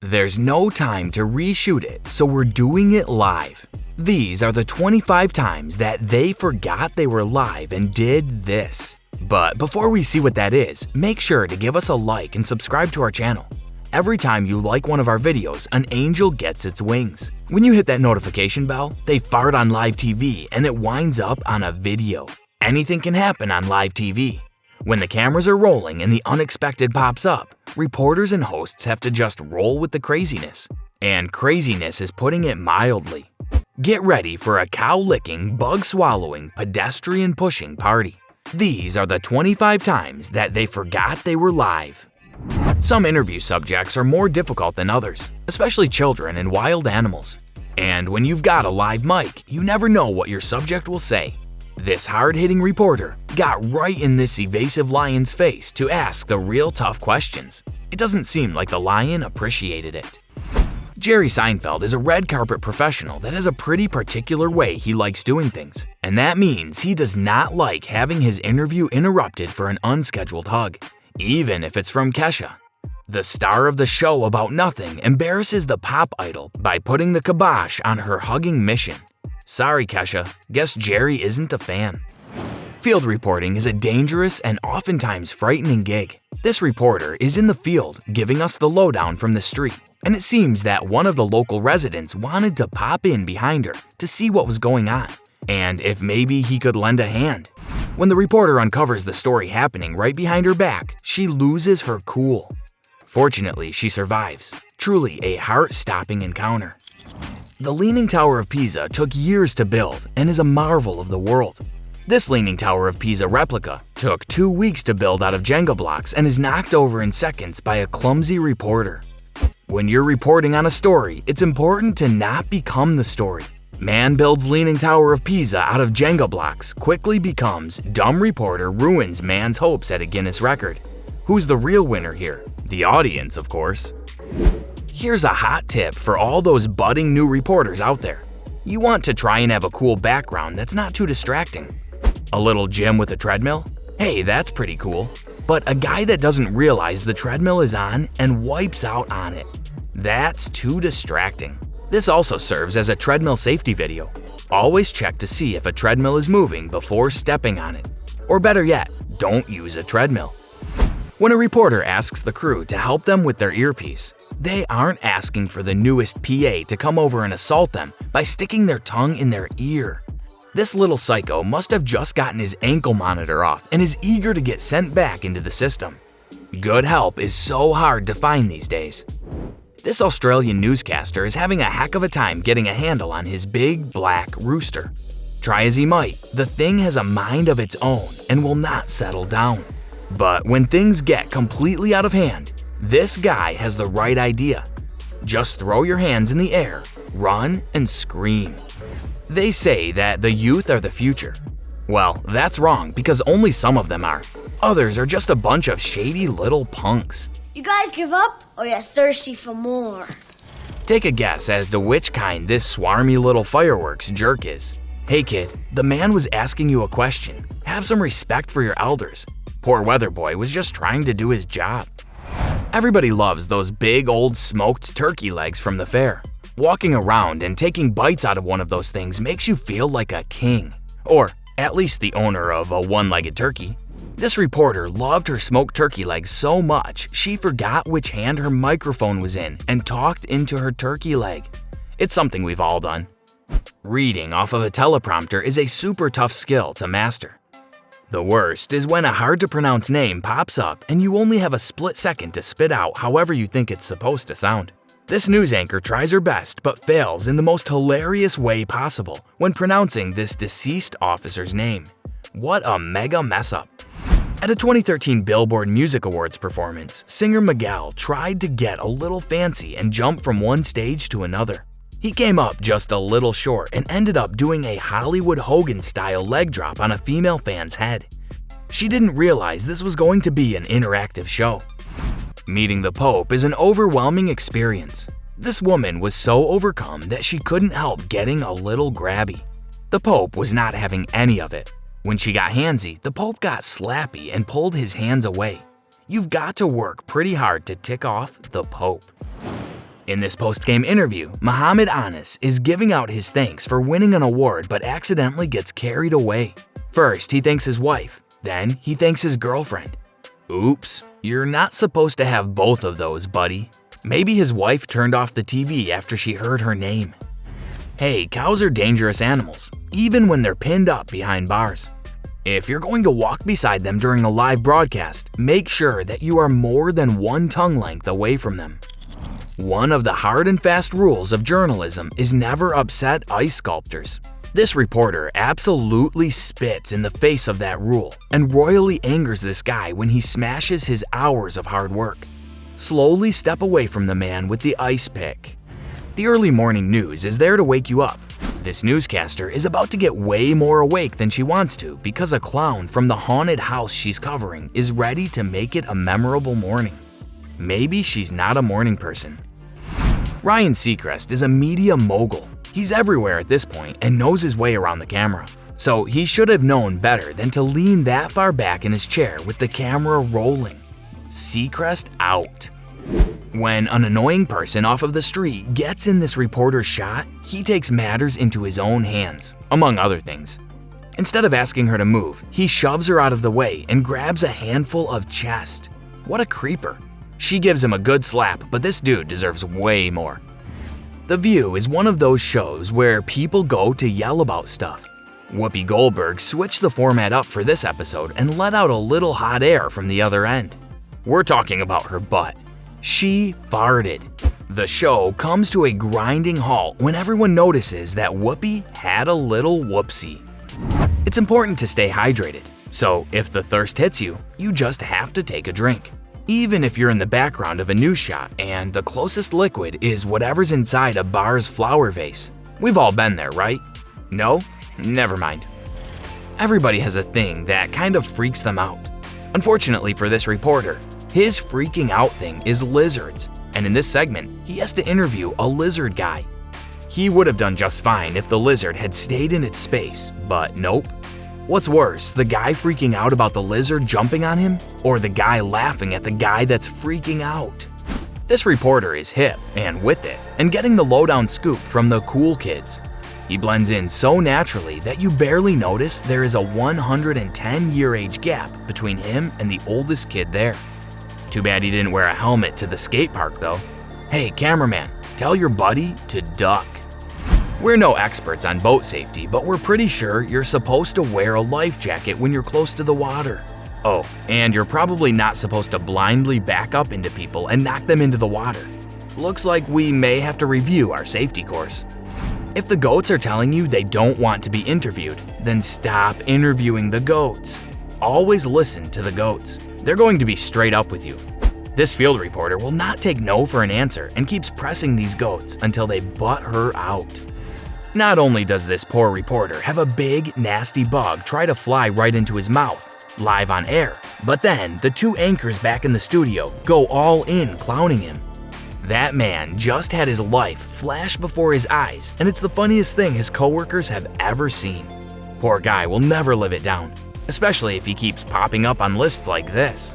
There's no time to reshoot it, so we're doing it live. These are the 25 times that they forgot they were live and did this. But before we see what that is, make sure to give us a like and subscribe to our channel. Every time you like one of our videos, an angel gets its wings. When you hit that notification bell, they fart on live TV and it winds up on a video. Anything can happen on live TV. When the cameras are rolling and the unexpected pops up, reporters and hosts have to just roll with the craziness. And craziness is putting it mildly. Get ready for a cow-licking, bug-swallowing, pedestrian-pushing party. These are the 25 times that they forgot they were live. Some interview subjects are more difficult than others, especially children and wild animals. And when you've got a live mic, you never know what your subject will say. This hard-hitting reporter got right in this evasive lion's face to ask the real tough questions. It doesn't seem like the lion appreciated it. Jerry Seinfeld is a red carpet professional that has a pretty particular way he likes doing things, and that means he does not like having his interview interrupted for an unscheduled hug, even if it's from Kesha. The star of the show about nothing embarrasses the pop idol by putting the kibosh on her hugging mission. Sorry, Kesha, guess Jerry isn't a fan. Field reporting is a dangerous and oftentimes frightening gig. This reporter is in the field giving us the lowdown from the street, and it seems that one of the local residents wanted to pop in behind her to see what was going on, and if maybe he could lend a hand. When the reporter uncovers the story happening right behind her back, she loses her cool. Fortunately, she survives. Truly a heart-stopping encounter. The Leaning Tower of Pisa took years to build and is a marvel of the world. This Leaning Tower of Pisa replica took 2 weeks to build out of Jenga blocks and is knocked over in seconds by a clumsy reporter. When you're reporting on a story, it's important to not become the story. Man builds Leaning Tower of Pisa out of Jenga blocks quickly becomes dumb reporter ruins man's hopes at a Guinness record. Who's the real winner here? The audience, of course. Here's a hot tip for all those budding new reporters out there. You want to try and have a cool background that's not too distracting. A little gym with a treadmill? Hey, that's pretty cool. But a guy that doesn't realize the treadmill is on and wipes out on it. That's too distracting. This also serves as a treadmill safety video. Always check to see if a treadmill is moving before stepping on it. Or better yet, don't use a treadmill. When a reporter asks the crew to help them with their earpiece, they aren't asking for the newest PA to come over and assault them by sticking their tongue in their ear. This little psycho must have just gotten his ankle monitor off and is eager to get sent back into the system. Good help is so hard to find these days. This Australian newscaster is having a heck of a time getting a handle on his big black rooster. Try as he might, the thing has a mind of its own and will not settle down. But when things get completely out of hand, this guy has the right idea. Just throw your hands in the air, run, and scream. They say that the youth are the future. Well, that's wrong because only some of them are. Others are just a bunch of shady little punks. You guys give up or you're thirsty for more? Take a guess as to which kind this swarmy little fireworks jerk is. Hey kid, the man was asking you a question. Have some respect for your elders. Poor weather boy was just trying to do his job. Everybody loves those big old smoked turkey legs from the fair. Walking around and taking bites out of one of those things makes you feel like a king. Or at least the owner of a one-legged turkey. This reporter loved her smoked turkey legs so much she forgot which hand her microphone was in and talked into her turkey leg. It's something we've all done. Reading off of a teleprompter is a super tough skill to master. The worst is when a hard-to-pronounce name pops up and you only have a split second to spit out however you think it's supposed to sound. This news anchor tries her best but fails in the most hilarious way possible when pronouncing this deceased officer's name. What a mega mess-up. At a 2013 Billboard Music Awards performance, singer Miguel tried to get a little fancy and jump from one stage to another. He came up just a little short and ended up doing a Hollywood Hogan-style leg drop on a female fan's head. She didn't realize this was going to be an interactive show. Meeting the Pope is an overwhelming experience. This woman was so overcome that she couldn't help getting a little grabby. The Pope was not having any of it. When she got handsy, the Pope got slappy and pulled his hands away. You've got to work pretty hard to tick off the Pope. In this post-game interview, Muhammad Anas is giving out his thanks for winning an award but accidentally gets carried away. First, he thanks his wife, then he thanks his girlfriend. Oops, you're not supposed to have both of those, buddy. Maybe his wife turned off the TV after she heard her name. Hey, cows are dangerous animals, even when they're pinned up behind bars. If you're going to walk beside them during a live broadcast, make sure that you are more than one tongue length away from them. One of the hard and fast rules of journalism is never upset ice sculptors. This reporter absolutely spits in the face of that rule and royally angers this guy when he smashes his hours of hard work. Slowly step away from the man with the ice pick. The early morning news is there to wake you up. This newscaster is about to get way more awake than she wants to because a clown from the haunted house she's covering is ready to make it a memorable morning. Maybe she's not a morning person. Ryan Seacrest is a media mogul. He's everywhere at this point and knows his way around the camera. So he should have known better than to lean that far back in his chair with the camera rolling. Seacrest out. When an annoying person off of the street gets in this reporter's shot, he takes matters into his own hands, among other things. Instead of asking her to move, he shoves her out of the way and grabs a handful of chest. What a creeper. She gives him a good slap, but this dude deserves way more. The View is one of those shows where people go to yell about stuff. Whoopi Goldberg switched the format up for this episode and let out a little hot air from the other end. We're talking about her butt. She farted. The show comes to a grinding halt when everyone notices that Whoopi had a little whoopsie. It's important to stay hydrated, so if the thirst hits you, you just have to take a drink. Even if you're in the background of a news shot and the closest liquid is whatever's inside a bar's flower vase. We've all been there, right? No? Never mind. Everybody has a thing that kind of freaks them out. Unfortunately for this reporter, his freaking out thing is lizards, and in this segment, he has to interview a lizard guy. He would have done just fine if the lizard had stayed in its space, but nope. What's worse, the guy freaking out about the lizard jumping on him, or the guy laughing at the guy that's freaking out? This reporter is hip and with it, and getting the lowdown scoop from the cool kids. He blends in so naturally that you barely notice there is a 110-year age gap between him and the oldest kid there. Too bad he didn't wear a helmet to the skate park though. Hey cameraman, tell your buddy to duck. We're no experts on boat safety, but we're pretty sure you're supposed to wear a life jacket when you're close to the water. Oh, and you're probably not supposed to blindly back up into people and knock them into the water. Looks like we may have to review our safety course. If the goats are telling you they don't want to be interviewed, then stop interviewing the goats. Always listen to the goats. They're going to be straight up with you. This field reporter will not take no for an answer and keeps pressing these goats until they butt her out. Not only does this poor reporter have a big, nasty bug try to fly right into his mouth, live on air, but then the two anchors back in the studio go all in clowning him. That man just had his life flash before his eyes, and it's the funniest thing his coworkers have ever seen. Poor guy will never live it down, especially if he keeps popping up on lists like this.